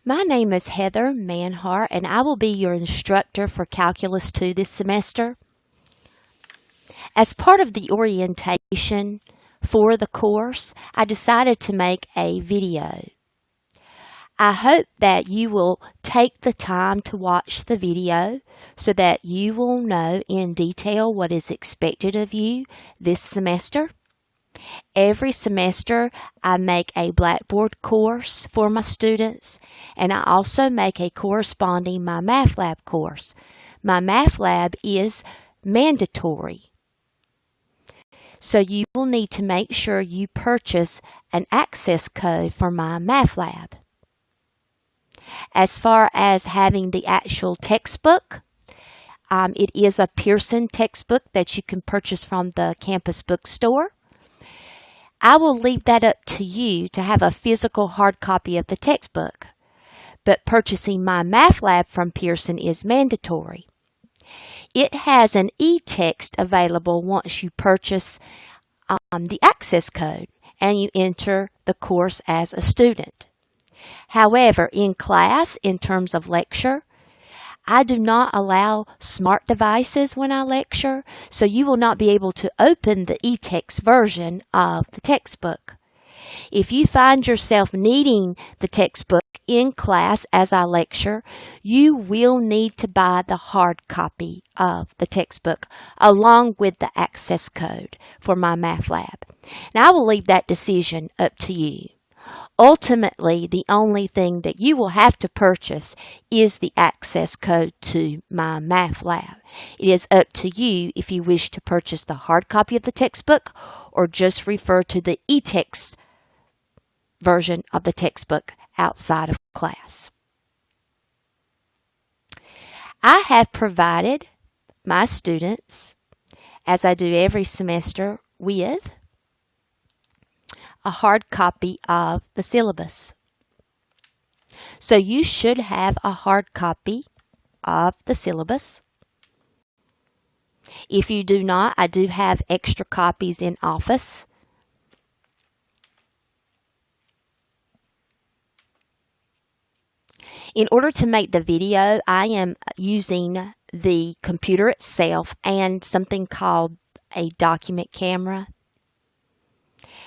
My name is Heather Manhart, and I will be your instructor for Calculus 2 this semester. As part of the orientation for the course, I decided to make a video. I hope that you will take the time to watch the video so that you will know in detail what is expected of you this semester. Every semester, I make a Blackboard course for my students, and I also make a corresponding MyMathLab course. MyMathLab is mandatory, so you will need to make sure you purchase an access code for MyMathLab. As far as having the actual textbook, it is a Pearson textbook that you can purchase from the campus bookstore. I will leave that up to you to have a physical hard copy of the textbook, but purchasing MyMathLab from Pearson is mandatory. It has an e-text available once you purchase the access code and you enter the course as a student. However, in class, in terms of lecture, I do not allow smart devices when I lecture, so you will not be able to open the e-text version of the textbook. If you find yourself needing the textbook in class as I lecture, you will need to buy the hard copy of the textbook along with the access code for MyMathLab. Now, I will leave that decision up to you. Ultimately, the only thing that you will have to purchase is the access code to MyMathLab. It is up to you if you wish to purchase the hard copy of the textbook or just refer to the e-text version of the textbook outside of class. I have provided my students, as I do every semester, with a hard copy of the syllabus. So you should have a hard copy of the syllabus. If you do not, I do have extra copies in office. In order to make the video, I am using the computer itself and something called a document camera.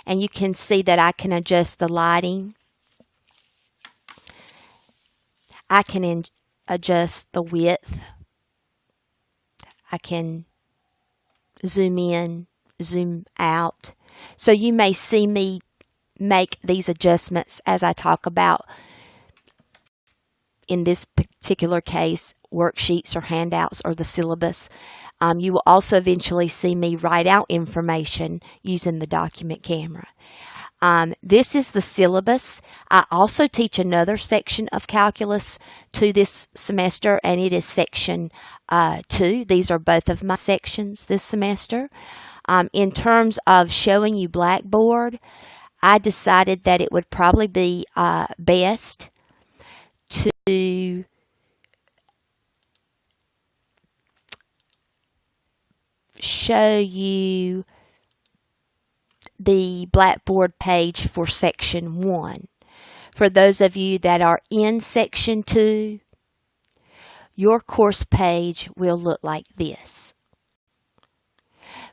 And you can see that I can adjust the lighting. I can adjust the width. I can zoom in, zoom out. So you may see me make these adjustments as I talk about, in this particular case, worksheets or handouts or the syllabus. You will also eventually see me write out information using the document camera. This is the syllabus. I also teach another section of Calculus 2 this semester, and it is section 2. These are both of my sections this semester. In terms of showing you Blackboard, I decided that it would probably be best to show you the Blackboard page for section 1. For those of you that are in section 2, your course page will look like this.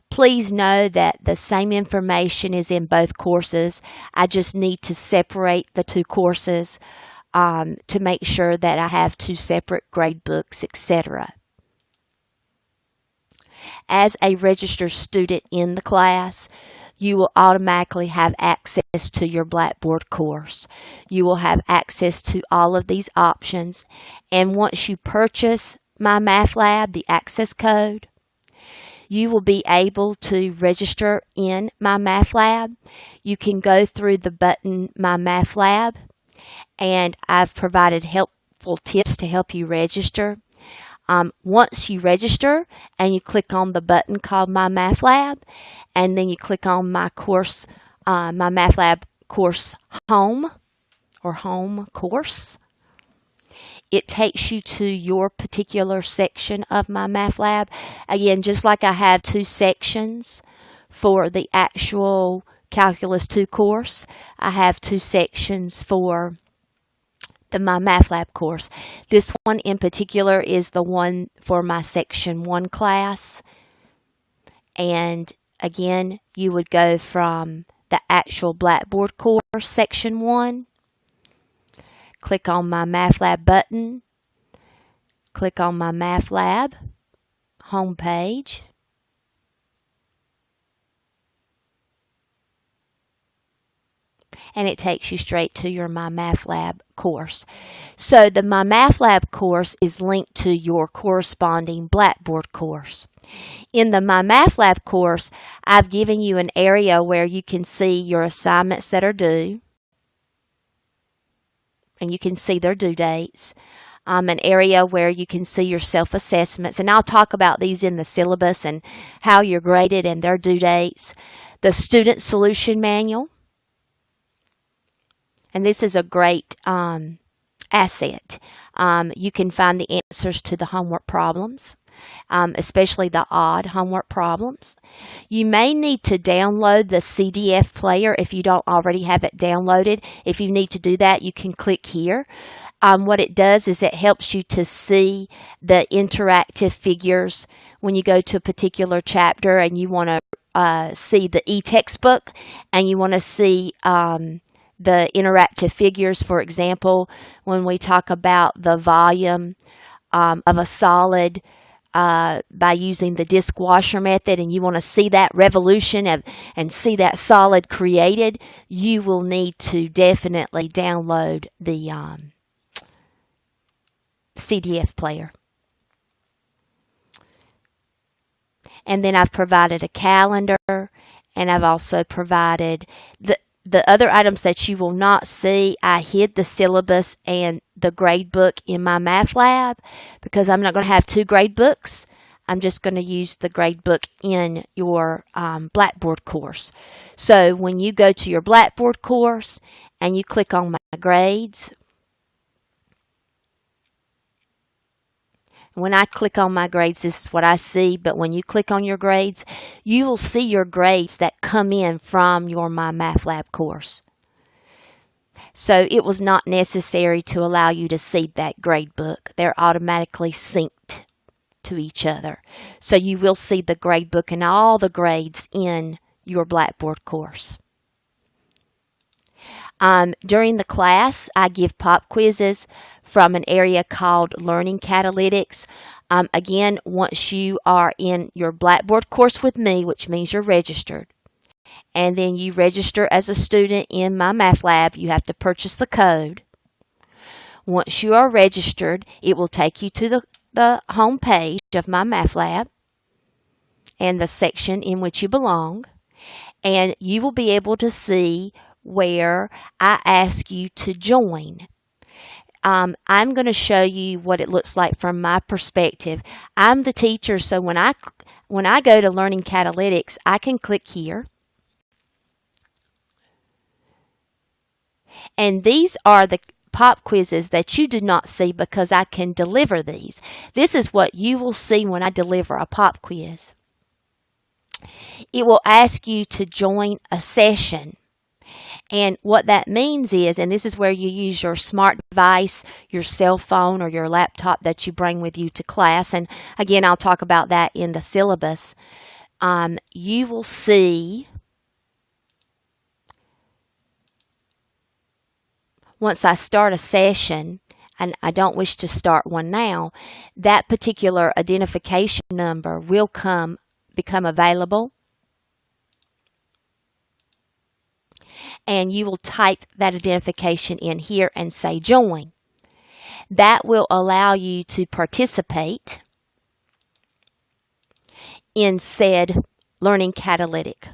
Please know that the same information is in both courses. I just need to separate the two courses to make sure that I have two separate grade books, etc. As a registered student in the class, you will automatically have access to your Blackboard course. You will have access to all of these options, and once you purchase MyMathLab, the access code, you will be able to register in MyMathLab. You can go through the button MyMathLab, and I've provided helpful tips to help you register. Once you register and you click on the button called MyMathLab, and then you click on my course, MyMathLab course home or home course, it takes you to your particular section of MyMathLab. Again, just like I have two sections for the actual Calculus 2 course, I have two sections for the My Math Lab course. This one in particular is the one for my Section 1 class. And again, you would go from the actual Blackboard course, Section 1, click on My Math Lab button, click on My Math Lab homepage, and it takes you straight to your My Math Lab course. So the My Math Lab course is linked to your corresponding Blackboard course. In the My Math Lab course, I've given you an area where you can see your assignments that are due, and you can see their due dates. An area where you can see your self-assessments, and I'll talk about these in the syllabus and how you're graded and their due dates. The Student Solution Manual, and this is a great asset. You can find the answers to the homework problems, especially the odd homework problems. You may need to download the CDF player if you don't already have it downloaded. If you need to do that, you can click here. What it does is it helps you to see the interactive figures when you go to a particular chapter and you want to see the e-textbook and you want to see the interactive figures. For example, when we talk about the volume of a solid by using the disk washer method, and you want to see that revolution and see that solid created, you will need to definitely download the CDF player. And then I've provided a calendar, and I've also provided the other items that you will not see. I hid the syllabus and the grade book in My Math Lab because I'm not going to have two grade books. I'm just going to use the grade book in your Blackboard course. So when you go to your Blackboard course and you click on My Grades, when I click on my grades, this is what I see, but when you click on your grades, you will see your grades that come in from your My Math Lab course. So it was not necessary to allow you to see that grade book. They're automatically synced to each other. So you will see the grade book and all the grades in your Blackboard course. During the class, I give pop quizzes from an area called Learning Catalytics. Again, once you are in your Blackboard course with me, which means you're registered, and then you register as a student in My Math Lab, you have to purchase the code. Once you are registered, it will take you to the home page of My Math Lab and the section in which you belong, and you will be able to see where I ask you to join. I'm going to show you what it looks like from my perspective. I'm the teacher, so when I go to Learning Catalytics, I can click here. And these are the pop quizzes that you do not see because I can deliver these. This is what you will see when I deliver a pop quiz. It will ask you to join a session. And what that means is, and this is where you use your smart device, your cell phone, or your laptop that you bring with you to class. And again, I'll talk about that in the syllabus. You will see, once I start a session, and I don't wish to start one now, that particular identification number will become available. And you will type that identification in here and say join. That will allow you to participate in said Learning Catalytic.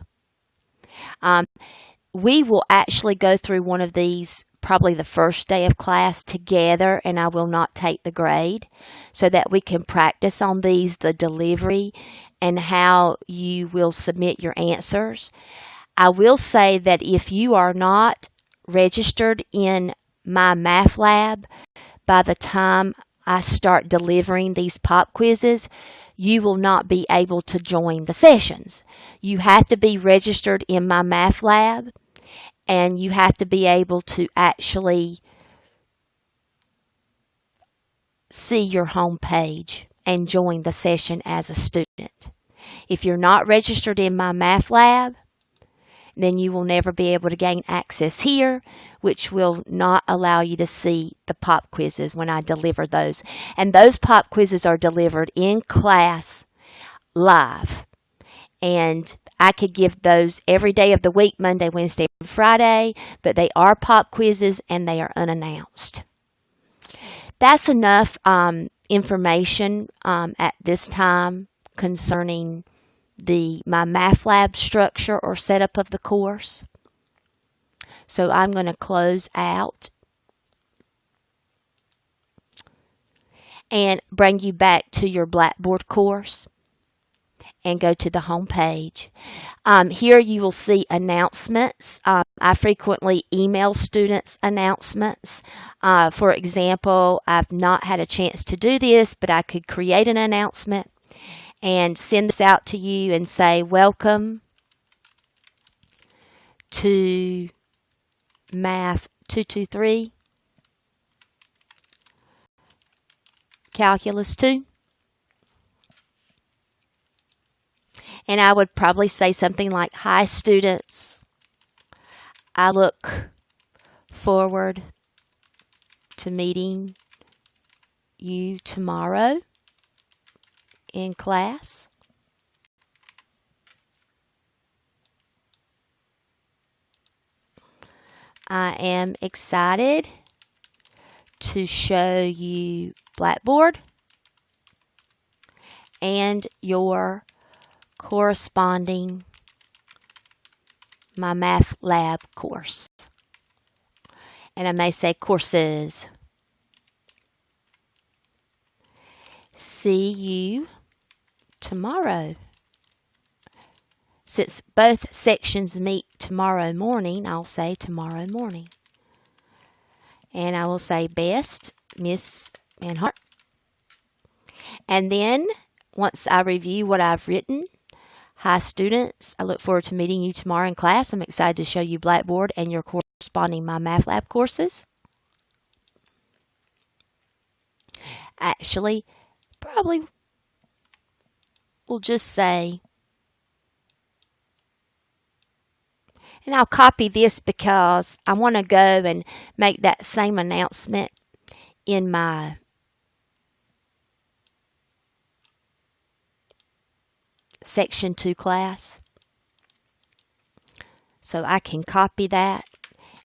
We will actually go through one of these probably the first day of class together, and I will not take the grade, so that we can practice on these, the delivery, and how you will submit your answers. I will say that if you are not registered in My Math Lab by the time I start delivering these pop quizzes, you will not be able to join the sessions. You have to be registered in My Math Lab, and you have to be able to actually see your home page and join the session as a student. If you're not registered in my math lab, then you will never be able to gain access here, which will not allow you to see the pop quizzes when I deliver those. And those pop quizzes are delivered in class live. And I could give those every day of the week, Monday, Wednesday, and Friday, but they are pop quizzes and they are unannounced. That's enough information at this time concerning my math lab structure or setup of the course. So I'm going to close out and bring you back to your Blackboard course and go to the home page. Here you will see announcements. I frequently email students announcements. For example, I've not had a chance to do this, but I could create an announcement and send this out to you and say, welcome to Math 223, Calculus 2. And I would probably say something like, hi students, I look forward to meeting you tomorrow in class. I am excited to show you Blackboard and your corresponding my math lab course. And I may say courses. See you tomorrow. Since both sections meet tomorrow morning, I'll say tomorrow morning. And I will say best, Miss Manhart. And then once I review what I've written, hi students, I look forward to meeting you tomorrow in class. I'm excited to show you Blackboard and your corresponding My Math Lab courses. Actually, probably we'll just say, and I'll copy this because I want to go and make that same announcement in my Section 2 class. So I can copy that.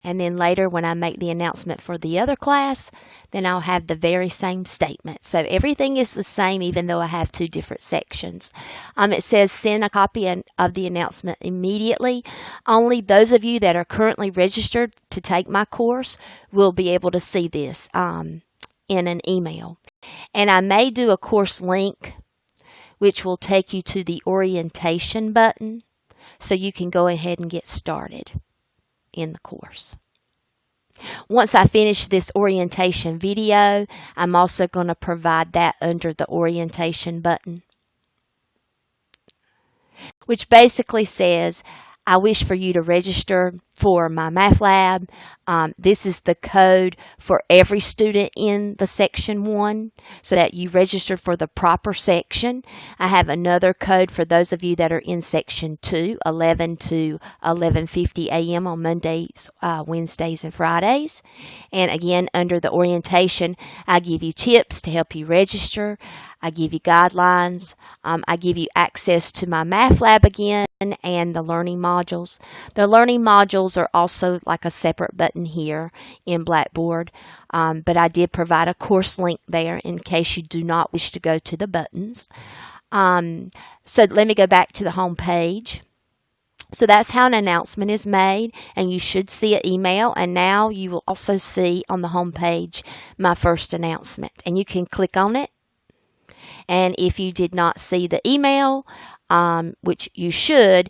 And then later when I make the announcement for the other class, then I'll have the very same statement. So everything is the same even though I have two different sections. It says send a copy of the announcement immediately. Only those of you that are currently registered to take my course will be able to see this in an email. And I may do a course link which will take you to the orientation button so you can go ahead and get started in the course. Once I finish this orientation video, I'm also going to provide that under the orientation button, which basically says, I wish for you to register for my math lab. This is the code for every student in the section 1 so that you register for the proper section. I have another code for those of you that are in section 2, 11 to 11:50 a.m. on Mondays, Wednesdays, and Fridays. And again, under the orientation, I give you tips to help you register. I give you guidelines. I give you access to my math lab again and the learning modules. The learning modules are also like a separate button here in Blackboard, but I did provide a course link there in case you do not wish to go to the buttons. So let me go back to the home page. So that's how an announcement is made, and you should see an email, and now you will also see on the home page my first announcement, and you can click on it. And if you did not see the email, which you should,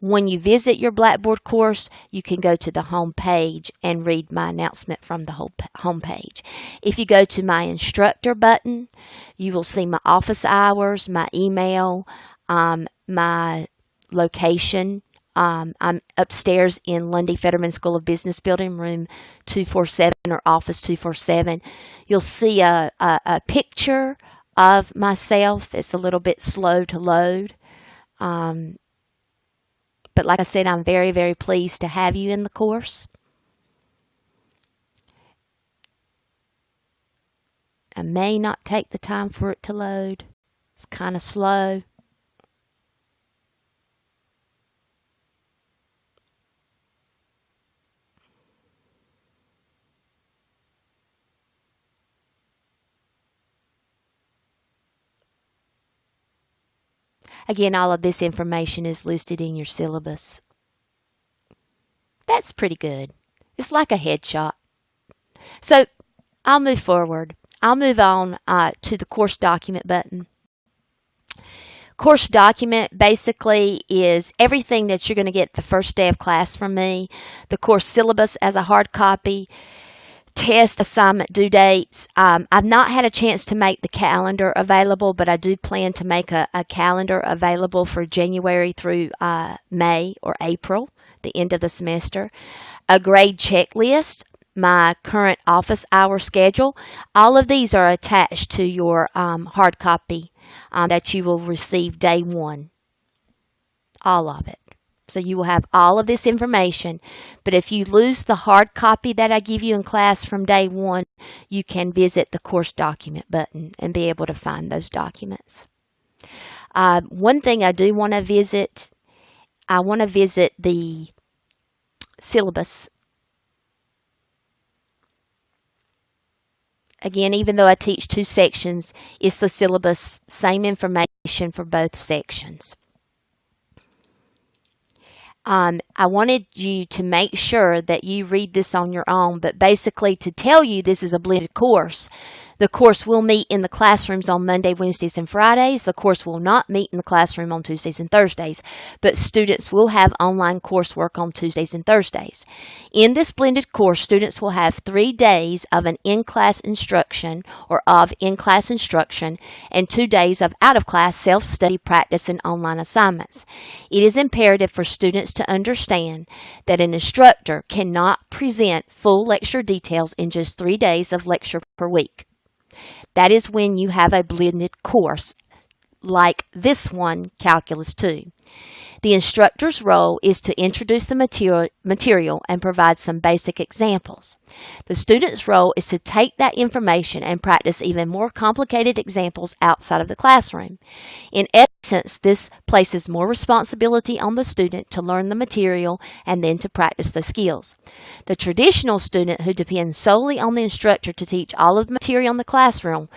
when you visit your Blackboard course, you can go to the home page and read my announcement from the whole home page. If you go to my instructor button, you will see my office hours, my email, my location, I'm upstairs in Lundy Fetterman School of Business Building, room 247 or office 247. You'll see a picture of myself. It's a little bit slow to load. Um, but like I said, I'm very, very pleased to have you in the course. I may not take the time for it to load. It's kind of slow. Again, all of this information is listed in your syllabus. That's pretty good. It's like a headshot. So I'll move forward. I'll move on to the course document button. Course document basically is everything that you're going to get the first day of class from me. The course syllabus as a hard copy, test assignment due dates. I've not had a chance to make the calendar available, but I do plan to make a calendar available for January through May or April, the end of the semester. A grade checklist, my current office hour schedule. All of these are attached to your hard copy that you will receive day one. All of it. So you will have all of this information, but if you lose the hard copy that I give you in class from day one, you can visit the course document button and be able to find those documents. One thing I do want to visit, I want to visit the syllabus. Again, even though I teach two sections, it's the syllabus, same information for both sections. I wanted you to make sure that you read this on your own, but basically to tell you this is a blended course. The course will meet in the classrooms on Monday, Wednesdays, and Fridays. The course will not meet in the classroom on Tuesdays and Thursdays, but students will have online coursework on Tuesdays and Thursdays. In this blended course, students will have 3 days of an in-class instruction or of in-class instruction and 2 days of out-of-class self-study practice and online assignments. It is imperative for students to understand that an instructor cannot present full lecture details in just 3 days of lecture per week. That is when you have a blended course like this one, Calculus 2. The instructor's role is to introduce the material and provide some basic examples. The student's role is to take that information and practice even more complicated examples outside of the classroom. In essence, this places more responsibility on the student to learn the material and then to practice those skills. The traditional student who depends solely on the instructor to teach all of the material in the classroom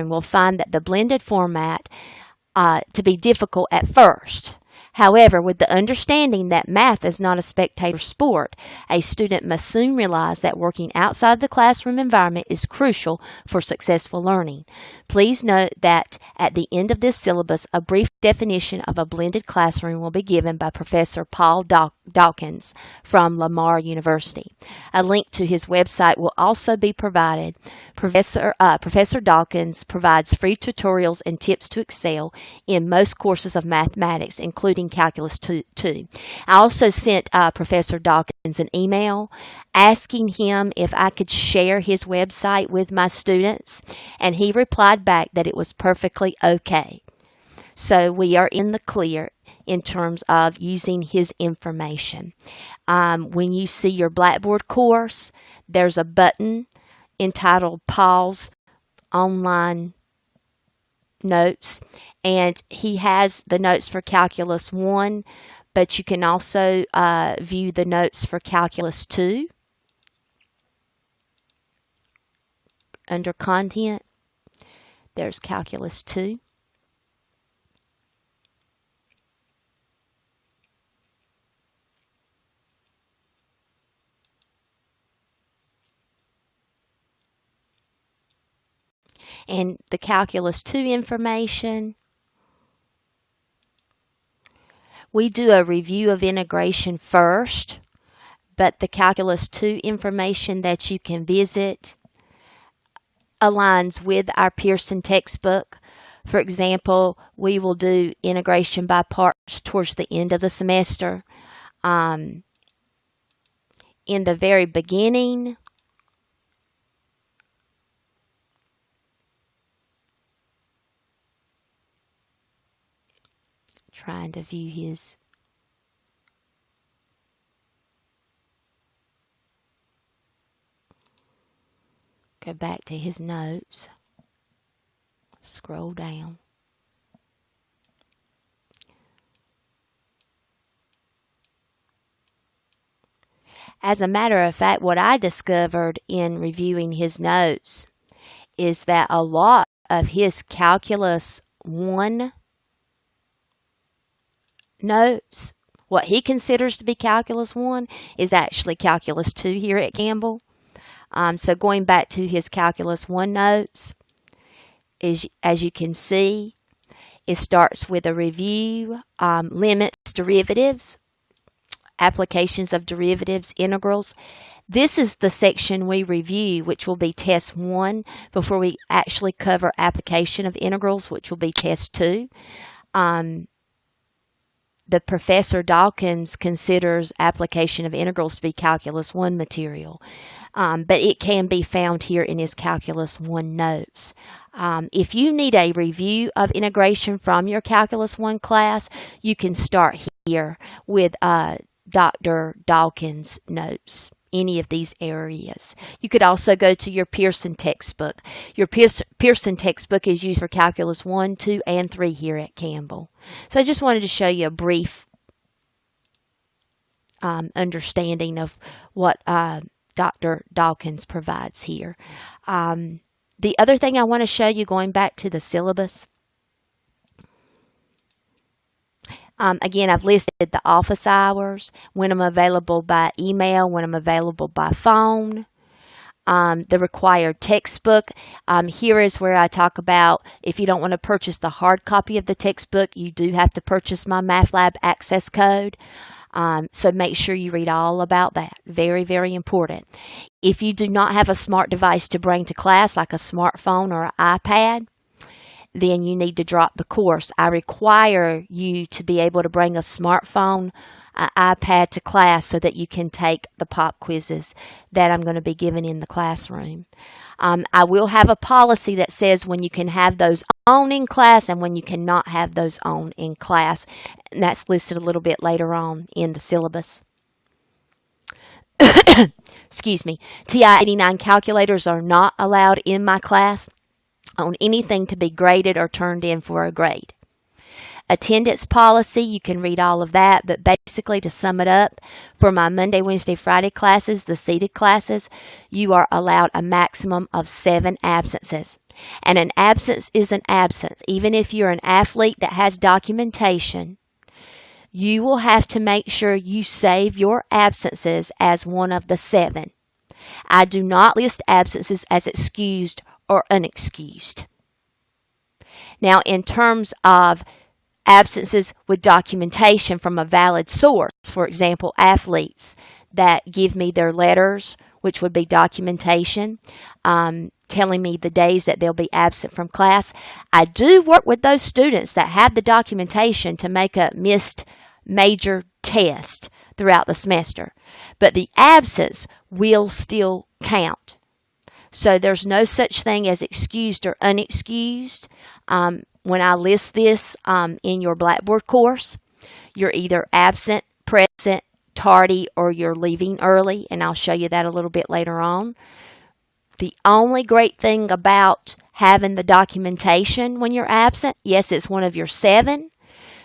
will find that the blended format to be difficult at first. However, with the understanding that math is not a spectator sport, a student must soon realize that working outside the classroom environment is crucial for successful learning. Please note that at the end of this syllabus, a brief definition of a blended classroom will be given by Professor Paul Dawkins from Lamar University. A link to his website will also be provided. Professor Dawkins provides free tutorials and tips to excel in most courses of mathematics, including Calculus 2. I also sent Professor Dawkins an email asking him if I could share his website with my students, and he replied back that it was perfectly okay. So we are in the clear in terms of using his information. When you see your Blackboard course, there's a button entitled Pause Online Notes, and he has the notes for Calculus 1, but you can also view the notes for Calculus 2 under Content. There's Calculus 2. And the Calculus 2 information. We do a review of integration first, but the Calculus 2 information that you can visit aligns with our Pearson textbook. For example, we will do integration by parts towards the end of the semester. Um, in the very beginning, trying to view his, go back to his notes, scroll down. As a matter of fact, what I discovered in reviewing his notes is that a lot of his Calculus 1 notes, what he considers to be Calculus 1, is actually Calculus 2 here at Campbell. So going back to his Calculus 1 notes, as you can see, it starts with a review, limits, derivatives, applications of derivatives, integrals. This is the section we review, which will be test 1, before we actually cover application of integrals, which will be test 2. The Professor Dawkins considers application of integrals to be Calculus 1 material, but it can be found here in his Calculus 1 notes. If you need a review of integration from your Calculus 1 class, you can start here with Dr. Dawkins' notes, any of these areas. You could also go to your Pearson textbook. Your Pearson textbook is used for Calculus 1, 2, and 3 here at Campbell. So I just wanted to show you a brief understanding of what Dr. Dawkins provides here. The other thing I want to show you, going back to the syllabus, again, I've listed the office hours, when I'm available by email, when I'm available by phone, the required textbook. Here is where I talk about if you don't want to purchase the hard copy of the textbook, you do have to purchase my MathLab access code. So make sure you read all about that. Very, very important. If you do not have a smart device to bring to class, like a smartphone or an iPad, then you need to drop the course. I require you to be able to bring a smartphone, an iPad to class so that you can take the pop quizzes that I'm going to be giving in the classroom. I will have a policy that says when you can have those on in class and when you cannot have those on in class. And that's listed a little bit later on in the syllabus. Excuse me. TI-89 calculators are not allowed in my class on anything to be graded or turned in for a grade. Attendance policy, you can read all of that, but basically to sum it up, for my Monday, Wednesday, Friday classes, the seated classes, you are allowed a maximum of 7 absences. And an absence is an absence. Even if you're an athlete that has documentation, you will have to make sure you save your absences as one of the 7. I do not list absences as excused or unexcused. Now, in terms of absences with documentation from a valid source, for example, athletes that give me their letters, which would be documentation, telling me the days that they'll be absent from class, I do work with those students that have the documentation to make a missed major test throughout the semester. But the absence will still count. So there's no such thing as excused or unexcused. When I list this in your Blackboard course, you're either absent, present, tardy, or you're leaving early, and I'll show you that a little bit later on. The only great thing about having the documentation when you're absent, yes, it's one of your 7,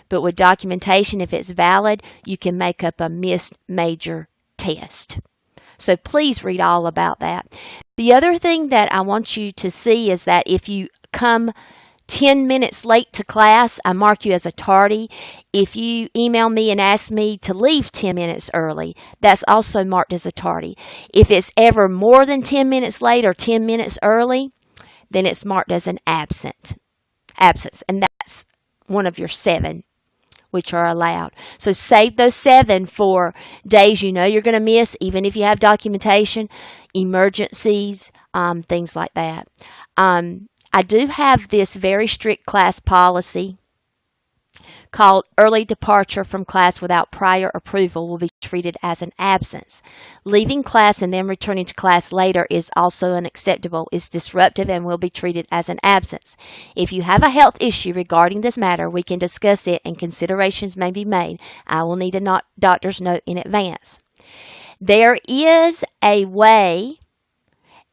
but with documentation, if it's valid, you can make up a missed major test. So please read all about that. The other thing that I want you to see is that if you come 10 minutes late to class, I mark you as a tardy. If you email me and ask me to leave 10 minutes early, that's also marked as a tardy. If it's ever more than 10 minutes late or 10 minutes early, then it's marked as an absence. And that's one of your 7 which are allowed. So save those 7 for days you know you're going to miss, even if you have documentation, emergencies, things like that. I do have this very strict class policy called early departure from class without prior approval will be treated as an absence. Leaving class and then returning to class later is also unacceptable, is disruptive, and will be treated as an absence. If you have a health issue regarding this matter, we can discuss it and considerations may be made. I will need a doctor's note in advance. There is a way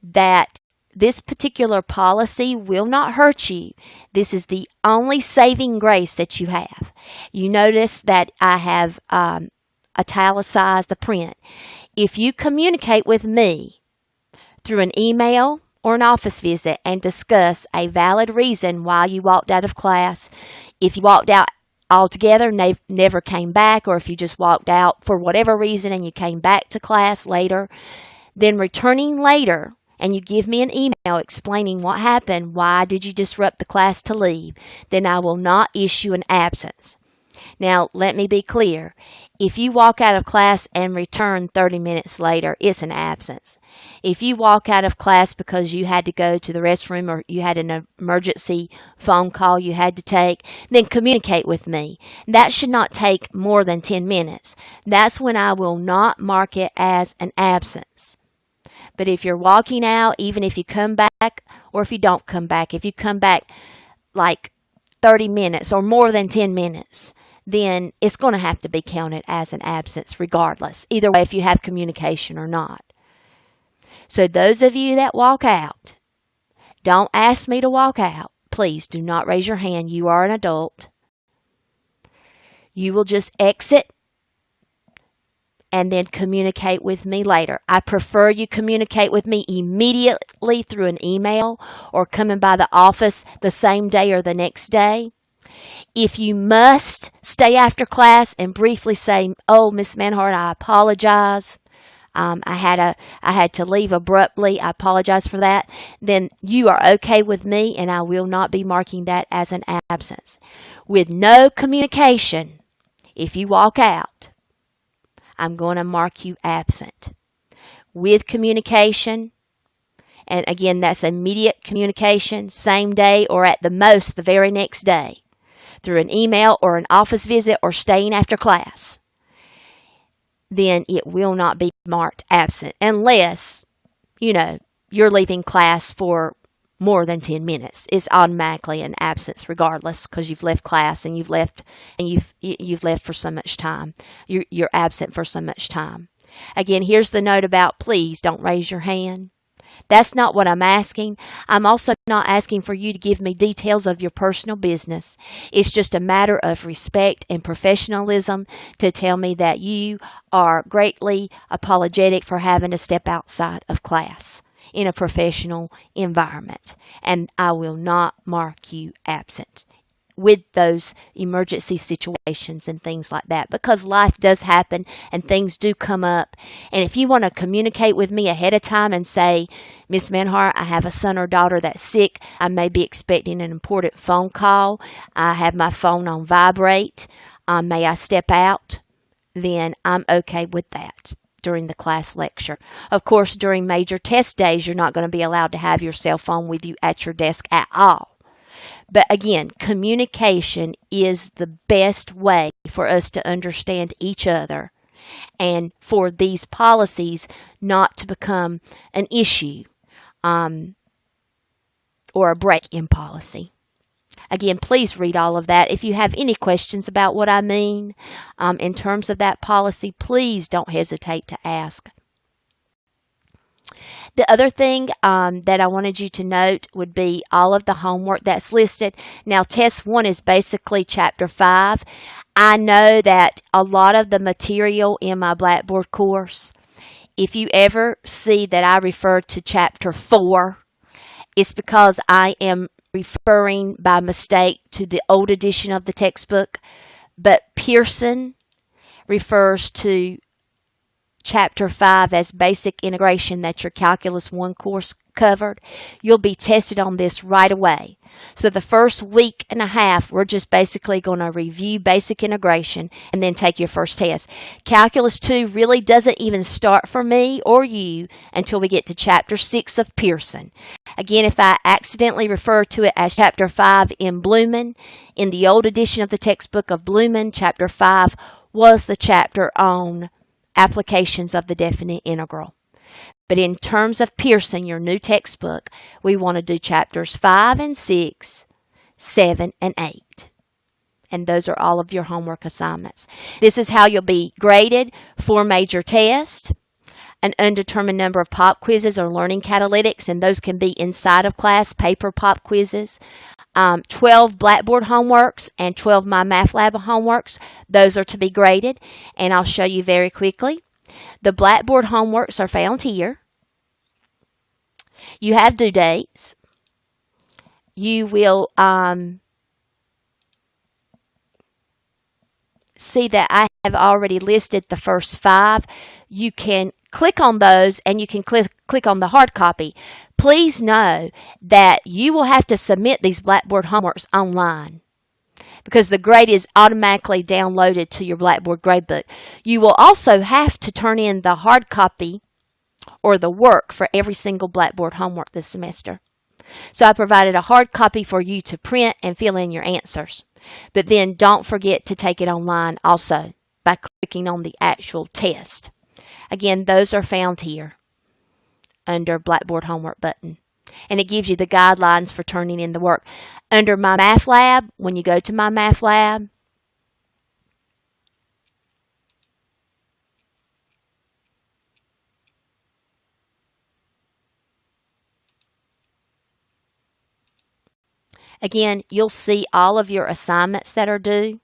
that this particular policy will not hurt you. This is the only saving grace that you have. You notice that I have italicized the print. If you communicate with me through an email or an office visit and discuss a valid reason why you walked out of class, if you walked out altogether, never came back, or if you just walked out for whatever reason and you came back to class later, then returning later and you give me an email explaining what happened, why did you disrupt the class to leave, then I will not issue an absence. Now, let me be clear. If you walk out of class and return 30 minutes later, it's an absence. If you walk out of class because you had to go to the restroom or you had an emergency phone call you had to take, then communicate with me. That should not take more than 10 minutes. That's when I will not mark it as an absence. But if you're walking out, even if you come back or if you don't come back, if you come back like 30 minutes or more than 10 minutes, then it's going to have to be counted as an absence regardless, either way, if you have communication or not. So those of you that walk out, don't ask me to walk out. Please do not raise your hand. You are an adult. You will just exit and then communicate with me later. I prefer you communicate with me immediately through an email or coming by the office the same day or the next day. If you must stay after class and briefly say, "Oh, Miss Manhart, I apologize. I had to leave abruptly. I apologize for that," then you are okay with me and I will not be marking that as an absence. With no communication, if you walk out, I'm going to mark you absent. With communication, and again, that's immediate communication, same day or at the most the very next day, through an email or an office visit or staying after class, then it will not be marked absent unless, you're leaving class for more than 10 minutes. It's automatically an absence regardless because you've left class and you've left for so much time. You're absent for so much time. Again, here's the note about please don't raise your hand. That's not what I'm asking. I'm also not asking for you to give me details of your personal business. It's just a matter of respect and professionalism to tell me that you are greatly apologetic for having to step outside of class in a professional environment. And I will not mark you absent with those emergency situations and things like that, because life does happen and things do come up. And if you want to communicate with me ahead of time and say, "Miss Manhart, I have a son or daughter that's sick. I may be expecting an important phone call. I have my phone on vibrate. May I step out?" then I'm okay with that during the class lecture. Of course, during major test days, you're not going to be allowed to have your cell phone with you at your desk at all. But again, communication is the best way for us to understand each other and for these policies not to become an issue or a break in policy. Again, please read all of that. If you have any questions about what I mean in terms of that policy, please don't hesitate to ask. The other thing that I wanted you to note would be all of the homework that's listed. Now, Test 1 is basically Chapter 5. I know that a lot of the material in my Blackboard course, if you ever see that I refer to Chapter 4, it's because I am referring by mistake to the old edition of the textbook, but Pearson refers to Chapter 5 as basic integration. That's your Calculus 1 course covered. You'll be tested on this right away. So the first week and a half, we're just basically going to review basic integration and then take your first test. Calculus 2 really doesn't even start for me or you until we get to Chapter 6 of Pearson. Again, if I accidentally refer to it as Chapter 5 in Blumen, in the old edition of the textbook of Blumen, Chapter 5 was the chapter on applications of the definite integral. But in terms of Pearson, your new textbook, we want to do chapters 5 and 6, 7 and 8. And those are all of your homework assignments. This is how you'll be graded: 4 major tests, an undetermined number of pop quizzes or learning catalytics, and those can be inside of class, paper pop quizzes, 12 Blackboard homeworks and 12 My Math Lab homeworks. Those are to be graded, and I'll show you very quickly. The Blackboard homeworks are found here. You have due dates. You will see that I have already listed the first 5. You can click on those and you can click on the hard copy. Please know that you will have to submit these Blackboard homeworks online because the grade is automatically downloaded to your Blackboard gradebook. You will also have to turn in the hard copy or the work for every single Blackboard homework this semester. So I provided a hard copy for you to print and fill in your answers. But then don't forget to take it online also by clicking on the actual test. Again, those are found here under Blackboard homework button. And it gives you the guidelines for turning in the work. Under My Math Lab, when you go to My Math Lab, again, you'll see all of your assignments that are due.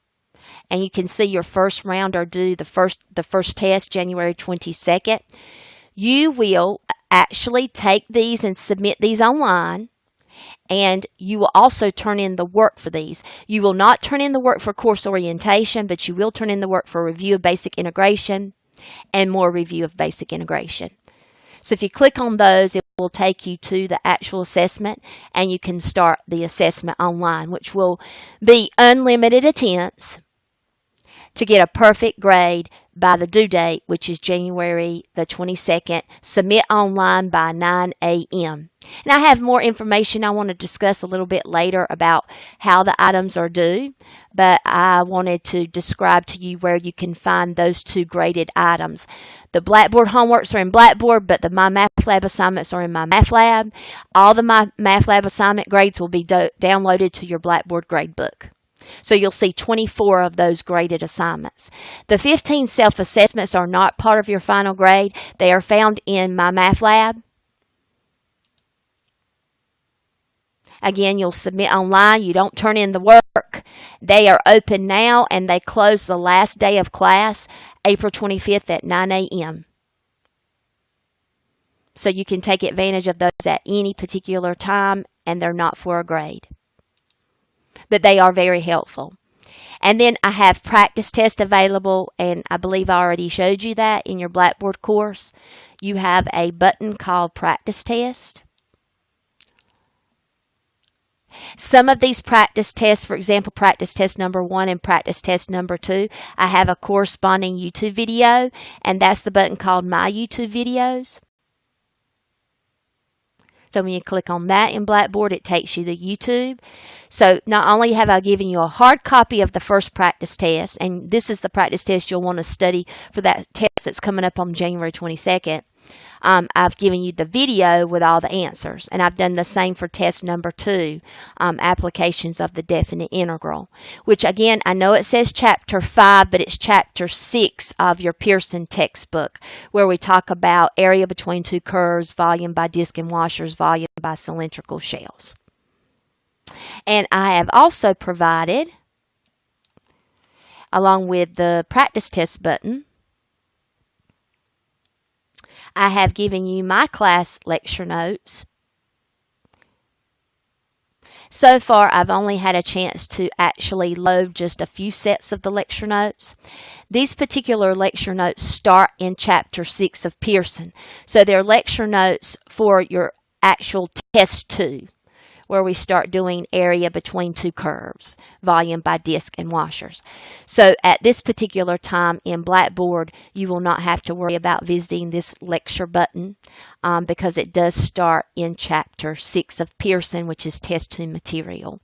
And you can see your first round are due the first test, January 22nd. You will actually take these and submit these online, and you will also turn in the work for these. You will not turn in the work for course orientation, but you will turn in the work for review of basic integration and more review of basic integration. So if you click on those, it will take you to the actual assessment, and you can start the assessment online, which will be unlimited attempts to get a perfect grade by the due date, which is January the 22nd. Submit online by 9 a.m. And I have more information I want to discuss a little bit later about how the items are due, but I wanted to describe to you where you can find those 2 graded items. The Blackboard homeworks are in Blackboard, but the My Math Lab assignments are in My Math Lab. All the My Math Lab assignment grades will be downloaded to your Blackboard gradebook. So you'll see 24 of those graded assignments. The 15 self-assessments are not part of your final grade. They are found in My Math Lab. Again, you'll submit online. You don't turn in the work. They are open now, and they close the last day of class, April 25th at 9 a.m. So you can take advantage of those at any particular time, and they're not for a grade. But they are very helpful. And then I have practice tests available, and I believe I already showed you that in your Blackboard course. You have a button called Practice Test. Some of these practice tests, for example, practice test number 1 and practice test number 2, I have a corresponding YouTube video, and that's the button called My YouTube Videos. So when you click on that in Blackboard, it takes you to YouTube. So not only have I given you a hard copy of the first practice test, and this is the practice test you'll want to study for that test that's coming up on January 22nd, I've given you the video with all the answers. And I've done the same for test number 2, applications of the definite integral, which again, I know it says chapter 5, but it's chapter 6 of your Pearson textbook, where we talk about area between 2 curves, volume by disk and washers, volume by cylindrical shells. And I have also provided, along with the practice test button, I have given you my class lecture notes. So far, I've only had a chance to actually load just a few sets of the lecture notes. These particular lecture notes start in Chapter 6 of Pearson. So they're lecture notes for your actual Test 2, where we start doing area between two curves, volume by disk and washers. So at this particular time in Blackboard, you will not have to worry about visiting this lecture button because it does start in Chapter 6 of Pearson, which is Test 2 material.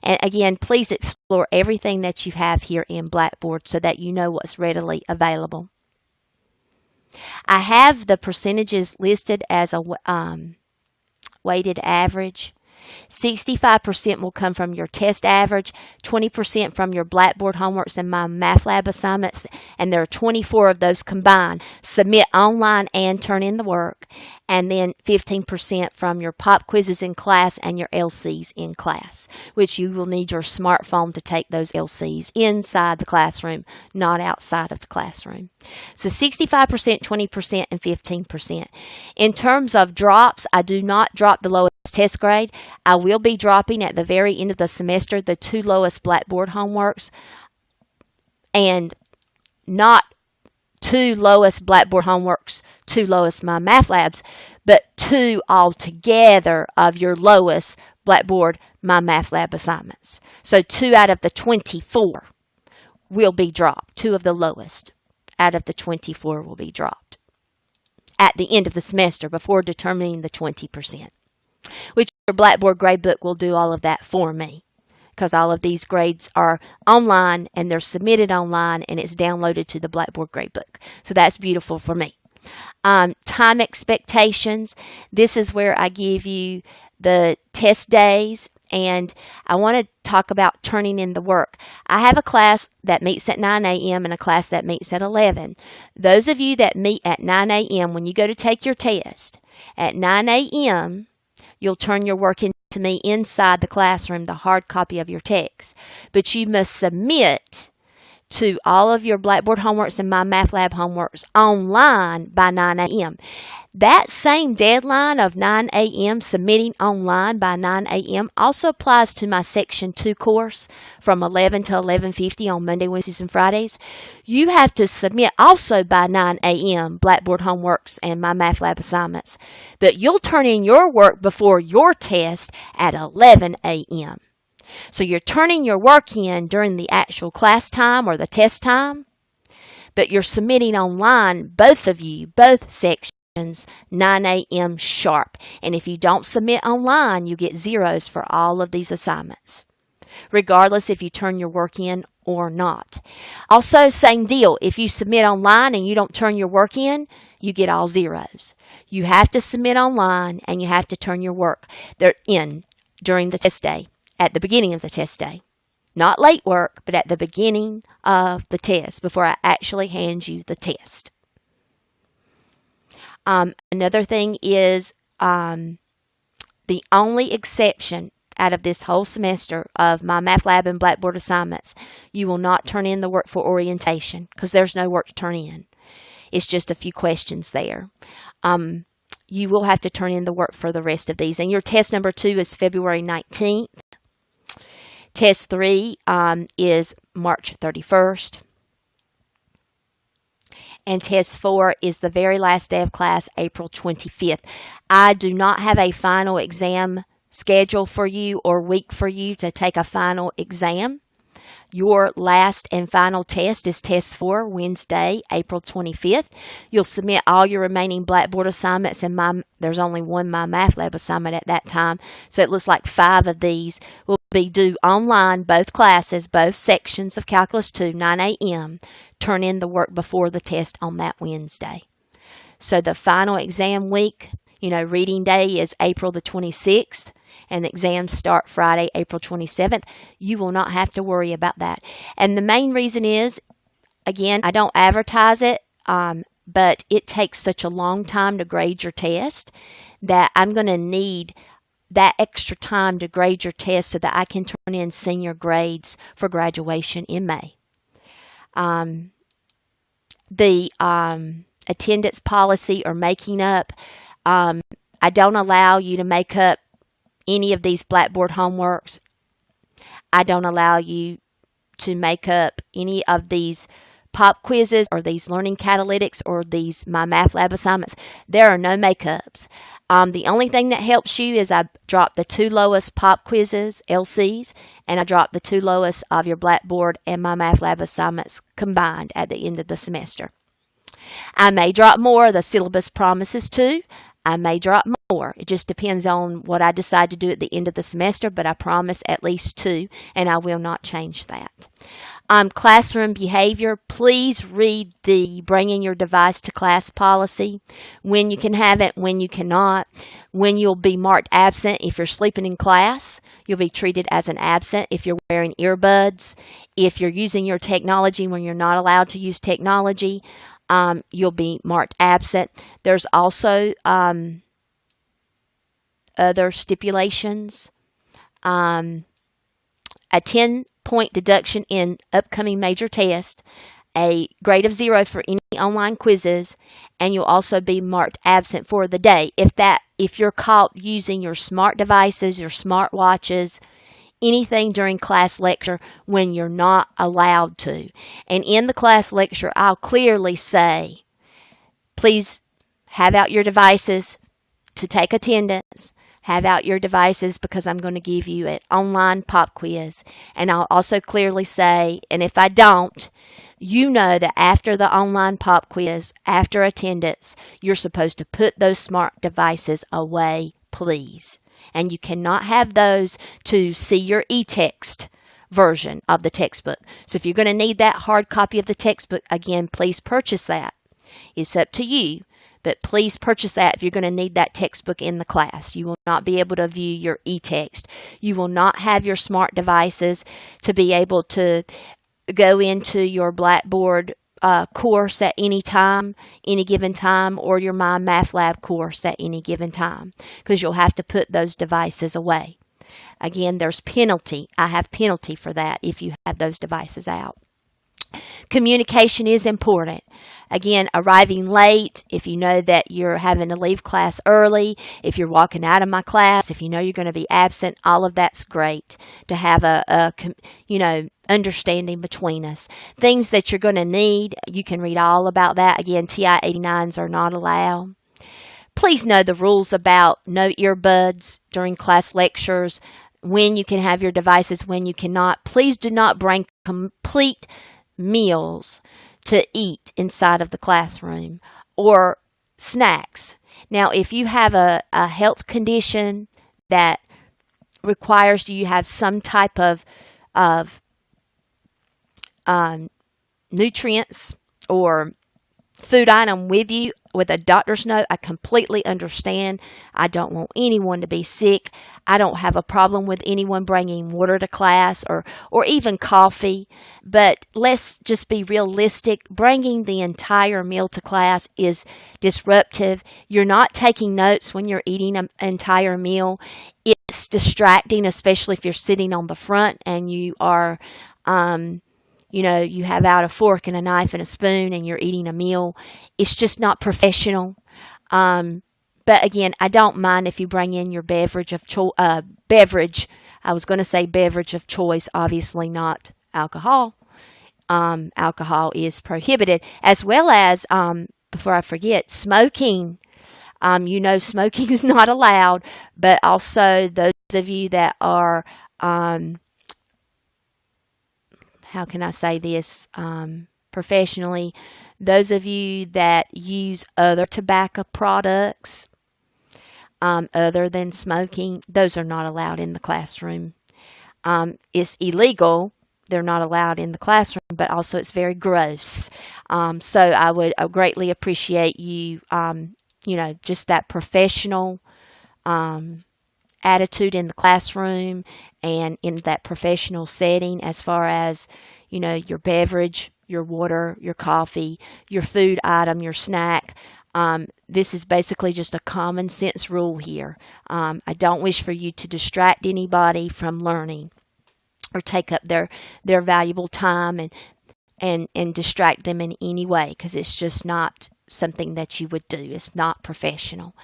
And again, please explore everything that you have here in Blackboard so that you know what's readily available. I have the percentages listed as a weighted average. 65% will come from your test average, 20% from your Blackboard homeworks and MyMathLab assignments, and there are 24 of those combined. Submit online and turn in the work, and then 15% from your pop quizzes in class and your LCs in class, which you will need your smartphone to take those LCs inside the classroom, not outside of the classroom. So 65%, 20%, and 15%. In terms of drops, I do not drop the lowest test grade. I will be dropping at the very end of the semester the 2 lowest Blackboard homeworks, and not 2 lowest Blackboard homeworks, 2 lowest MyMathLabs, but 2 altogether of your lowest Blackboard MyMathLab assignments. So 2 out of the 24 will be dropped. 2 of the lowest out of the 24 will be dropped at the end of the semester before determining the 20%. Which your Blackboard gradebook will do all of that for me, because all of these grades are online and they're submitted online and it's downloaded to the Blackboard gradebook. So that's beautiful for me. Time expectations. This is where I give you the test days, and I want to talk about turning in the work. I have a class that meets at 9 a.m. and a class that meets at 11. Those of you that meet at 9 a.m., when you go to take your test, at 9 a.m., you'll turn your work in to me inside the classroom, the hard copy of your text. But you must submit to all of your Blackboard homeworks and MyMathLab homeworks online by 9 a.m. That same deadline of 9 a.m. submitting online by 9 a.m. also applies to my Section 2 course from 11 to 11:50 on Monday, Wednesdays, and Fridays. You have to submit also by 9 a.m. Blackboard homeworks and MyMathLab assignments, but you'll turn in your work before your test at 11 a.m. So you're turning your work in during the actual class time or the test time, but you're submitting online, both of you, both sections, 9 a.m. sharp. And if you don't submit online, you get zeros for all of these assignments, regardless if you turn your work in or not. Also, same deal. If you submit online and you don't turn your work in, you get all zeros. You have to submit online and you have to turn your work in during the test day. At the beginning of the test day. Not late work, but at the beginning of the test before I actually hand you the test. Another thing is the only exception out of this whole semester of MyMathLab and Blackboard assignments, you will not turn in the work for orientation because there's no work to turn in. It's just a few questions there. You will have to turn in the work for the rest of these. And your test number 2 is February 19th. Test 3 is March 31st. And test 4 is the very last day of class, April 25th. I do not have a final exam schedule for you or week for you to take a final exam. Your last and final test is test 4, Wednesday, April 25th. You'll submit all your remaining Blackboard assignments, and there's only one MyMathLab assignment at that time. So it looks like 5 of these will be due online, both classes, both sections of Calculus 2, 9 a.m. Turn in the work before the test on that Wednesday. So the final exam week, reading day is April the 26th. And exams start Friday, April 27th. You will not have to worry about that. And the main reason is, again, I don't advertise it, but it takes such a long time to grade your test that I'm going to need that extra time to grade your test so that I can turn in senior grades for graduation in May. The attendance policy or making up, I don't allow you to make up any of these Blackboard homeworks. I don't allow you to make up any of these pop quizzes or these learning catalytics or these My Math Lab assignments. There are no makeups. The only thing that helps you is I drop the 2 lowest pop quizzes, LCs, and I drop the 2 lowest of your Blackboard and My Math Lab assignments combined at the end of the semester. I may drop more. The syllabus promises to. I may drop more. It just depends on what I decide to do at the end of the semester, but I promise at least 2, and I will not change that. Classroom behavior, please read the bringing your device to class policy, when you can have it, when you cannot, when you'll be marked absent. If you're sleeping in class, you'll be treated as an absent. If you're wearing earbuds, if you're using your technology when you're not allowed to use technology, you'll be marked absent. There's also other stipulations. A 10-point deduction in upcoming major test, a grade of 0 for any online quizzes, and you'll also be marked absent for the day. If you're caught using your smart devices, your smart watches, anything during class lecture when you're not allowed to. And in the class lecture, I'll clearly say, please have out your devices to take attendance. Have out your devices because I'm going to give you an online pop quiz. And I'll also clearly say, and if I don't, you know that after the online pop quiz, after attendance, you're supposed to put those smart devices away, please. And you cannot have those to see your e-text version of the textbook. So if you're going to need that hard copy of the textbook, again, please purchase that. It's up to you, but please purchase that if you're going to need that textbook in the class. You will not be able to view your e-text. You will not have your smart devices to be able to go into your Blackboard course at any time, any given time, or your My Math Lab course at any given time, because you'll have to put those devices away. Again, there's penalty. I have penalty for that if you have those devices out. Communication is important. Again, arriving late, if you know that you're having to leave class early, if you're walking out of my class, if you know you're going to be absent, all of that's great to have a understanding between us. Things that you're going to need, you can read all about that. Again, TI 89s are not allowed. Please know the rules about no earbuds during class lectures, when you can have your devices, when you cannot. Please do not bring complete meals to eat inside of the classroom or snacks. Now, if you have a health condition that requires you have some type of nutrients or food item with you with a doctor's note, I completely understand. I don't want anyone to be sick. I don't have a problem with anyone bringing water to class or even coffee. But let's just be realistic. Bringing the entire meal to class is disruptive. You're not taking notes when you're eating an entire meal. It's distracting, especially if you're sitting on the front and you are you have out a fork and a knife and a spoon and you're eating a meal. It's just not professional. But again, I don't mind if you bring in your beverage of beverage. I was going to say beverage of choice, obviously not alcohol. Alcohol is prohibited, as well as, before I forget, smoking. Smoking is not allowed, but also those of you that are how can I say this professionally? Those of you that use other tobacco products other than smoking, those are not allowed in the classroom. It's illegal. They're not allowed in the classroom, but also it's very gross. So I would greatly appreciate you, just that professional attitude in the classroom and in that professional setting as far as, your beverage, your water, your coffee, your food item, your snack. This is basically just a common sense rule here. I don't wish for you to distract anybody from learning or take up their valuable time and distract them in any way, because it's just not something that you would do. It's not professional.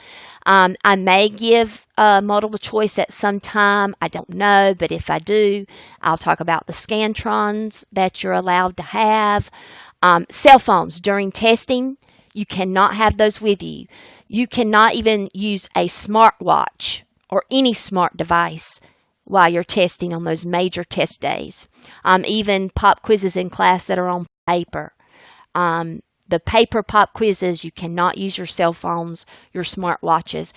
I may give multiple choice at some time. I don't know, but if I do, I'll talk about the Scantrons that you're allowed to have. Cell phones during testing, you cannot have those with you. You cannot even use a smartwatch or any smart device while you're testing on those major test days. Even pop quizzes in class that are on paper. The paper pop quizzes, you cannot use your cell phones, your smartwatches.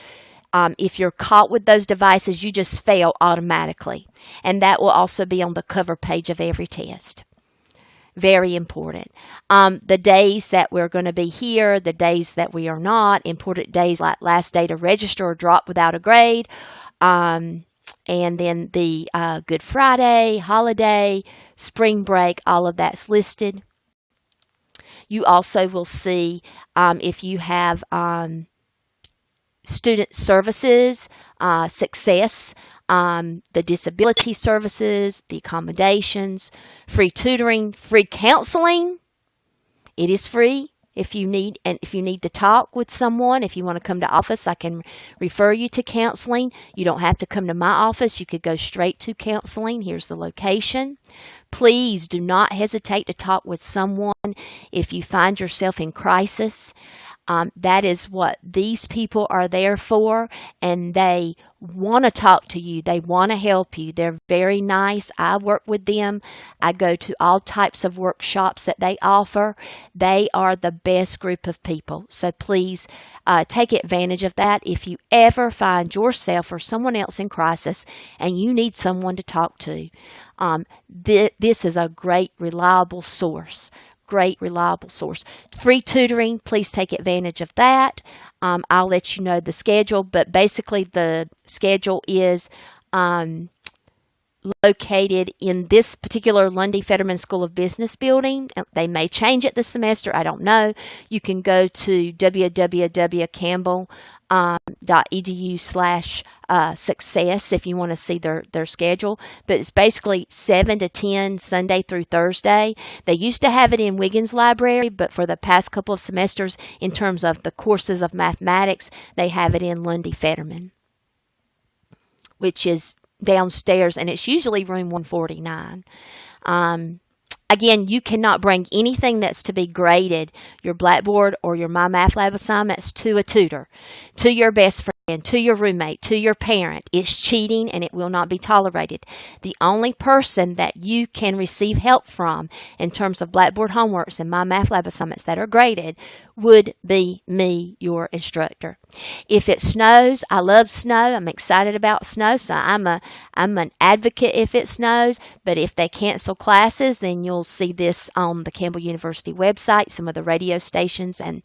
If you're caught with those devices, you just fail automatically. And that will also be on the cover page of every test. Very important. The days that we're going to be here, the days that we are not, important days like last day to register or drop without a grade, and then the Good Friday, holiday, spring break, all of that's listed. You also will see if you have student services, success, the disability services, the accommodations, free tutoring, free counseling. It is free. If you need to talk with someone, if you want to come to office, I can refer you to counseling. You don't have to come to my office. You could go straight to counseling. Here's the location. Please do not hesitate to talk with someone if you find yourself in crisis. That is what these people are there for, and they want to talk to you. They want to help you. They're very nice. I work with them. I go to all types of workshops that they offer. They are the best group of people. So please take advantage of that. If you ever find yourself or someone else in crisis and you need someone to talk to, this is a great, reliable source. Free tutoring, please take advantage of that. I'll let you know the schedule, but basically the schedule is located in this particular Lundy Fetterman School of Business building. They may change it this semester. I don't know. You can go to www.campbell.edu/success if you want to see their schedule. But it's basically 7 to 10 Sunday through Thursday. They used to have it in Wiggins Library, but for the past couple of semesters, in terms of the courses of mathematics, they have it in Lundy Fetterman, which is downstairs, and it's usually room 149. Again, you cannot bring anything that's to be graded, your Blackboard or your MyMathLab assignments, to a tutor, to your best friend, to your roommate, to your parent. It's cheating and it will not be tolerated. The only person that you can receive help from in terms of Blackboard homeworks and MyMathLab assignments that are graded would be me, your instructor. If it snows, I love snow. I'm excited about snow, so I'm an advocate if it snows. But if they cancel classes, then you'll see this on the Campbell University website, some of the radio stations, and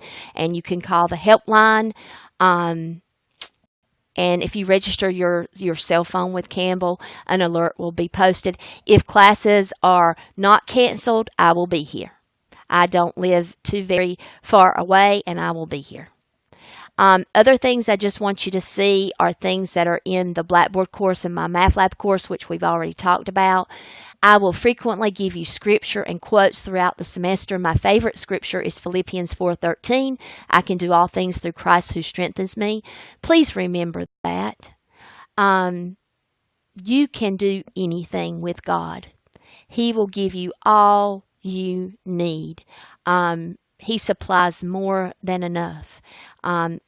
you can call the helpline. And if you register your cell phone with Campbell, an alert will be posted. If classes are not canceled, I will be here. I don't live too very far away, and I will be here. Other things I just want you to see are things that are in the Blackboard course and MyMathLab course, which we've already talked about. I will frequently give you scripture and quotes throughout the semester. My favorite scripture is Philippians 4:13. I can do all things through Christ who strengthens me. Please remember that. You can do anything with God. He will give you all you need. He supplies more than enough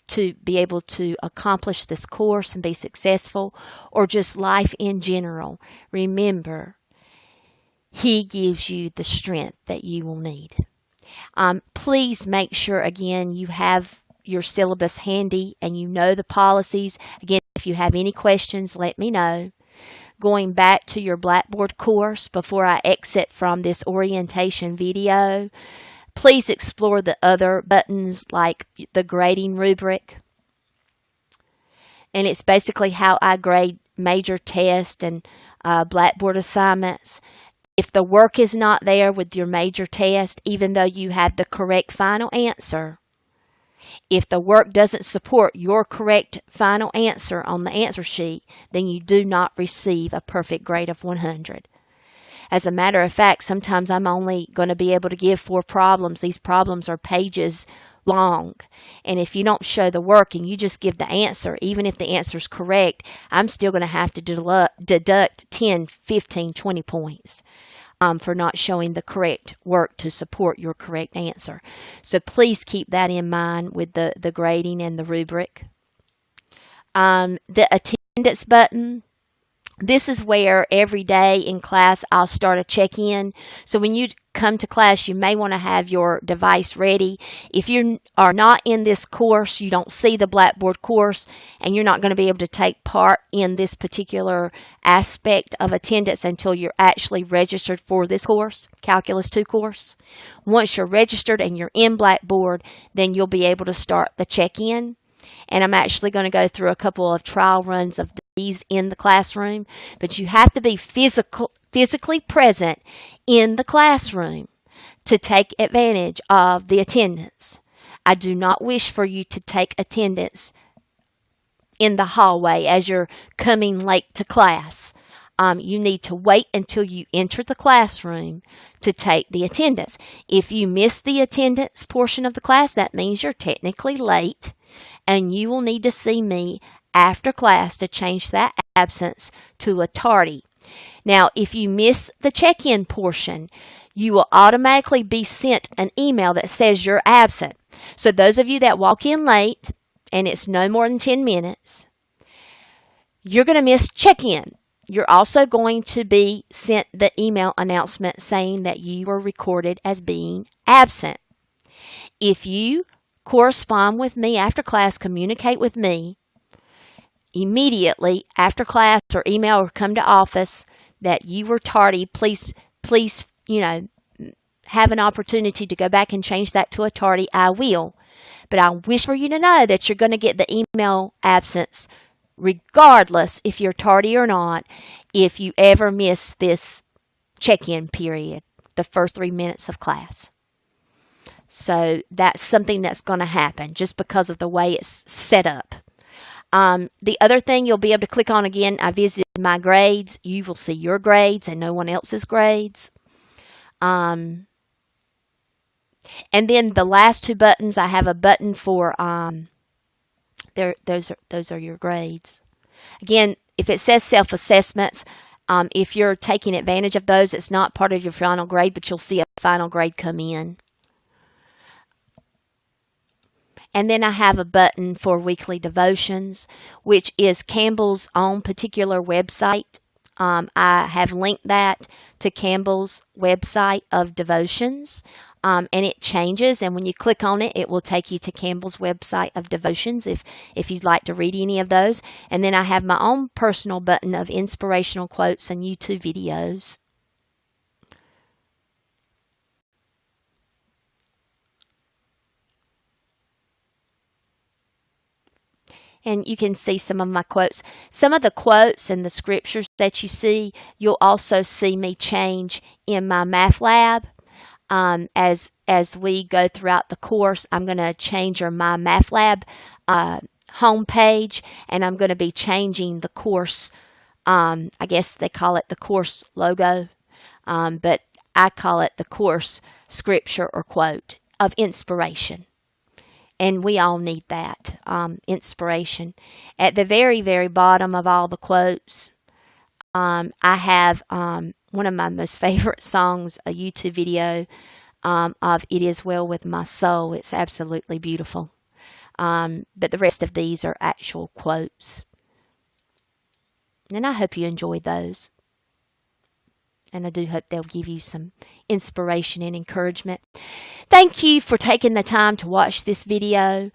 to be able to accomplish this course and be successful, or just life in general. Remember, He gives you the strength that you will need. Please make sure, again, you have your syllabus handy and you know the policies. Again, if you have any questions, let me know. Going back to your Blackboard course before I exit from this orientation video, please explore the other buttons like the grading rubric. And it's basically how I grade major tests and Blackboard assignments. If the work is not there with your major test, even though you have the correct final answer, if the work doesn't support your correct final answer on the answer sheet, then you do not receive a perfect grade of 100. As a matter of fact, sometimes I'm only going to be able to give 4 problems. These problems are pages long. And if you don't show the work and you just give the answer, even if the answer is correct, I'm still going to have to deduct 10, 15, 20 points for not showing the correct work to support your correct answer. So please keep that in mind with the grading and the rubric. The attendance button. This is where every day in class I'll start a check-in. So when you come to class, you may want to have your device ready. If you are not in this course, you don't see the Blackboard course, and you're not going to be able to take part in this particular aspect of attendance until you're actually registered for this course, Calculus 2 course. Once you're registered and you're in Blackboard, then you'll be able to start the check-in. And I'm actually going to go through a couple of trial runs of these in the classroom, but you have to be physically present in the classroom to take advantage of the attendance. I do not wish for you to take attendance in the hallway as you're coming late to class. You need to wait until you enter the classroom to take the attendance. If you miss the attendance portion of the class, that means you're technically late, and you will need to see me after class to change that absence to a tardy. Now, if you miss the check-in portion, you will automatically be sent an email that says you're absent. So those of you that walk in late, and it's no more than 10 minutes, you're going to miss check-in. You're also going to be sent the email announcement saying that you were recorded as being absent. If you correspond with me after class, communicate with me immediately after class or email or come to office that you were tardy, please, have an opportunity to go back and change that to a tardy. I will. But I wish for you to know that you're going to get the email absence regardless if you're tardy or not, if you ever miss this check-in period, the first 3 minutes of class. So that's something that's going to happen just because of the way it's set up. The other thing you'll be able to click on again, I visited my grades. You will see your grades and no one else's grades. And then the last two buttons, I have a button for those are your grades. Again, if it says self-assessments, if you're taking advantage of those, it's not part of your final grade, but you'll see a final grade come in. And then I have a button for weekly devotions, which is Campbell's own particular website. I have linked that to Campbell's website of devotions, and it changes. And when you click on it, it will take you to Campbell's website of devotions if you'd like to read any of those. And then I have my own personal button of inspirational quotes and YouTube videos. And you can see some of my quotes. Some of the quotes and the scriptures that you see, you'll also see me change in my math lab. As we go throughout the course, I'm going to change my math lab homepage, and I'm going to be changing the course. I guess they call it the course logo, but I call it the course scripture or quote of inspiration. And we all need that inspiration. At the very, very bottom of all the quotes, I have one of my most favorite songs, a YouTube video of It Is Well With My Soul. It's absolutely beautiful. But the rest of these are actual quotes. And I hope you enjoyed those. And I do hope they'll give you some inspiration and encouragement. Thank you for taking the time to watch this video.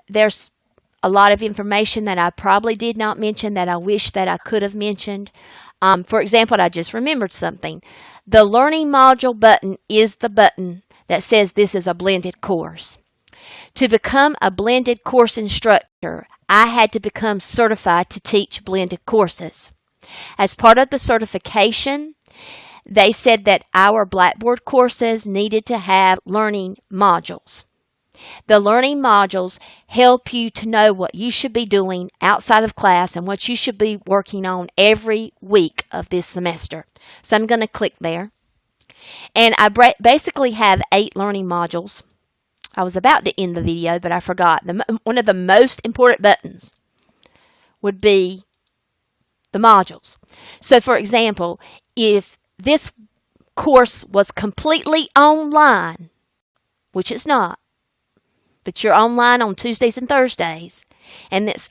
There's a lot of information that I probably did not mention that I wish that I could have mentioned. For example, I just remembered something. The Learning Module button is the button that says this is a blended course. To become a blended course instructor, I had to become certified to teach blended courses. As part of the certification, they said that our Blackboard courses needed to have learning modules. The learning modules help you to know what you should be doing outside of class and what you should be working on every week of this semester. So I'm going to click there. And I basically have 8 learning modules. I was about to end the video, but I forgot. One of the most important buttons would be the modules. So for example, if this course was completely online, which it's not, but you're online on Tuesdays and Thursdays, and it's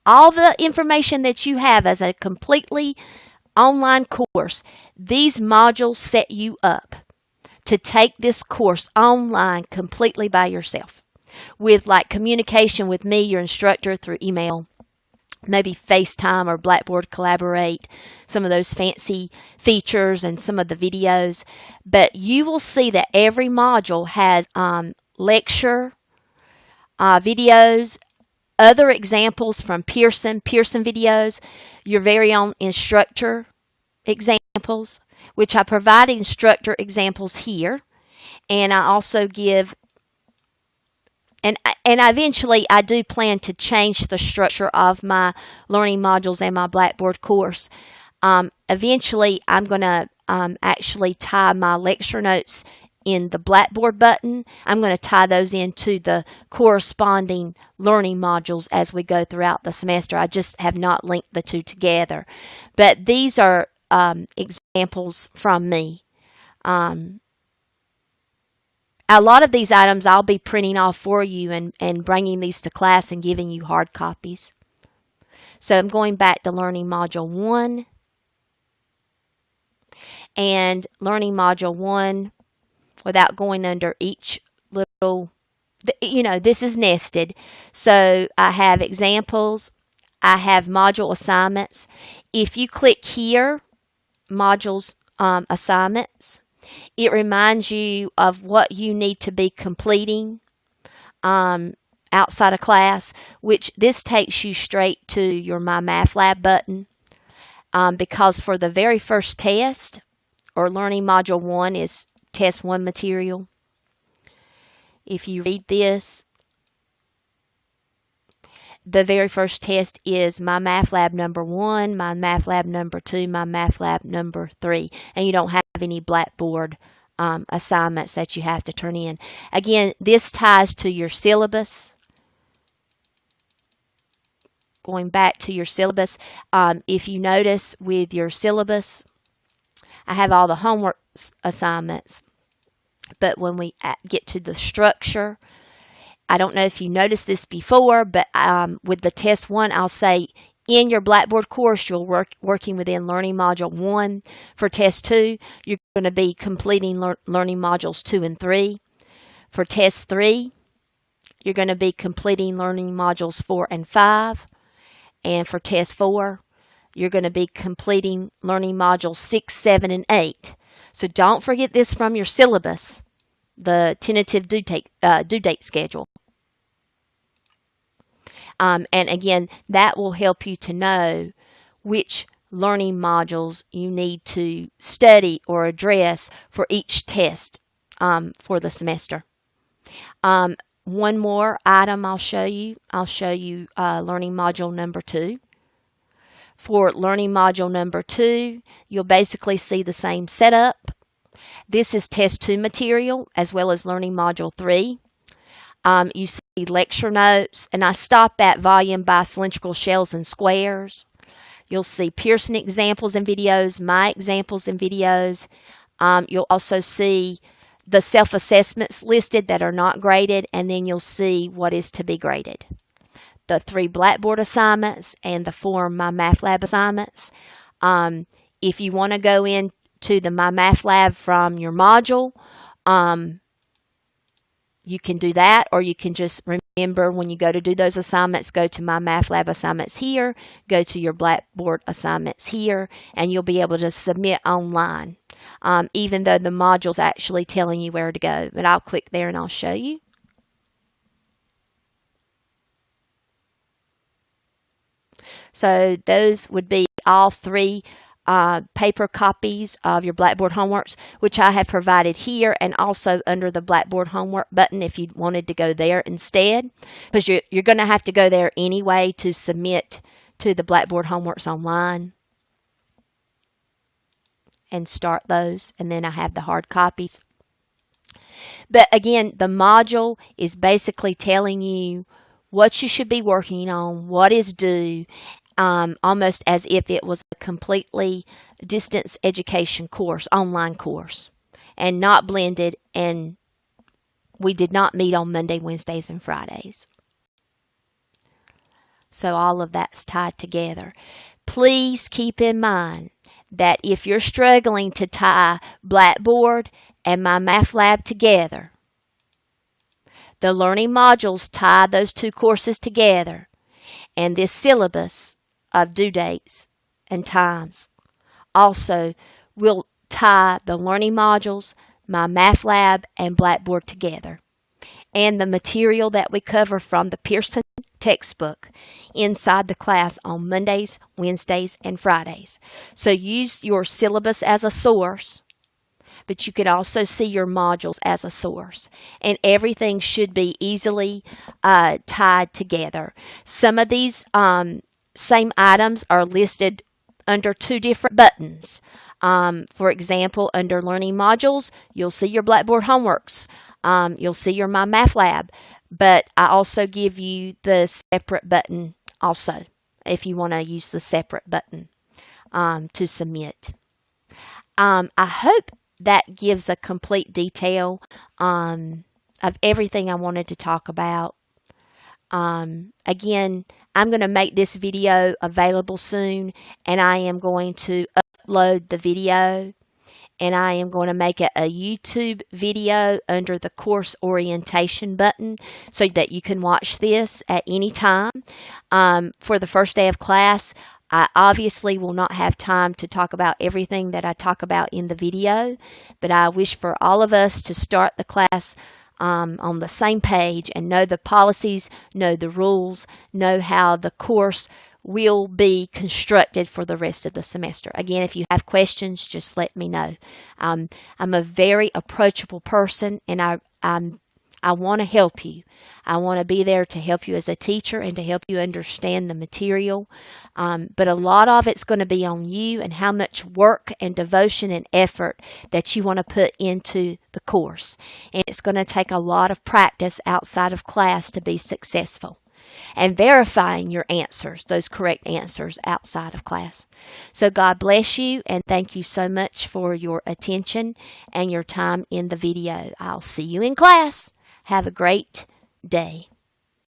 all the information that you have as a completely online course, these modules set you up to take this course online completely by yourself with like communication with me, your instructor, through email, maybe FaceTime or Blackboard Collaborate, some of those fancy features and some of the videos. But you will see that every module has lecture videos, other examples from Pearson videos, your very own instructor examples, which I provide instructor examples here. And I also give, and eventually I do plan to change the structure of my learning modules and my Blackboard course. Eventually I'm going to actually tie my lecture notes in the Blackboard button. I'm going to tie those into the corresponding learning modules as we go throughout the semester. I just have not linked the two together. But these are examples from me. A lot of these items I'll be printing off for you and bringing these to class and giving you hard copies. So I'm going back to Learning Module 1. And Learning Module 1, without going under each little, this is nested. So I have examples. I have module assignments. If you click here, modules assignments, it reminds you of what you need to be completing outside of class, which this takes you straight to your My Math Lab button, because for the very first test, or Learning Module 1 is Test 1 material. If you read this, the very first test is My Math Lab number 1, My Math Lab number 2, My Math Lab number 3, and you don't have any Blackboard assignments that you have to turn in. Again, this ties to your syllabus. Going back to your syllabus, if you notice with your syllabus, I have all the homework assignments, but when we get to the structure, I don't know if you noticed this before, but with the test 1, I'll say in your Blackboard course, you're working within Learning Module 1. For test 2, you're going to be completing Learning Modules 2 and 3. For test 3, you're going to be completing Learning Modules 4 and 5. And for test 4, you're going to be completing Learning Modules 6, 7, and 8. So don't forget this from your syllabus, the tentative due date schedule. And again, that will help you to know which learning modules you need to study or address for each test for the semester. One more item I'll show you. I'll show you learning module number 2. For learning module number 2, you'll basically see the same setup. This is test 2 material as well as learning module 3. You see lecture notes, and I stop at volume by cylindrical shells and squares. You'll see Pearson examples and videos, my examples and videos. You'll also see the self-assessments listed that are not graded, and then you'll see what is to be graded. The 3 Blackboard assignments and the 4 My Math Lab assignments. If you want to go into the My Math Lab from your module, you can do that, or you can just remember when you go to do those assignments, go to My Math Lab assignments here, go to your Blackboard assignments here, and you'll be able to submit online, even though the module's actually telling you where to go. But I'll click there and I'll show you. So those would be all 3 paper copies of your Blackboard homeworks, which I have provided here and also under the Blackboard homework button if you wanted to go there instead, because you're going to have to go there anyway to submit to the Blackboard homeworks online and start those. And then I have the hard copies. But again, the module is basically telling you what you should be working on, what is due, almost as if it was a completely distance education course, online course, and not blended. And we did not meet on Monday, Wednesdays, and Fridays. So all of that's tied together. Please keep in mind that if you're struggling to tie Blackboard and My Math Lab together, the learning modules tie those two courses together, and this syllabus of due dates and times also will tie the learning modules, My Math Lab, and Blackboard together. And the material that we cover from the Pearson textbook inside the class on Mondays, Wednesdays, and Fridays. So use your syllabus as a source, but you could also see your modules as a source. And everything should be easily tied together. Some of these same items are listed under two different buttons. For example, under Learning Modules, you'll see your Blackboard homeworks. You'll see your My Math Lab. But I also give you the separate button also, if you want to use the separate button to submit. I hope that gives a complete detail of everything I wanted to talk about. Again, I'm going to make this video available soon, and I am going to upload the video, and I am going to make it a YouTube video under the course orientation button so that you can watch this at any time. For the first day of class, I obviously will not have time to talk about everything that I talk about in the video, but I wish for all of us to start the class on the same page and know the policies, know the rules, know how the course will be constructed for the rest of the semester. Again, if you have questions, just let me know. I'm a very approachable person, and I want to help you. I want to be there to help you as a teacher and to help you understand the material. But a lot of it's going to be on you and how much work and devotion and effort that you want to put into the course. And it's going to take a lot of practice outside of class to be successful, and verifying your answers, those correct answers outside of class. So God bless you, and thank you so much for your attention and your time in the video. I'll see you in class. Have a great day.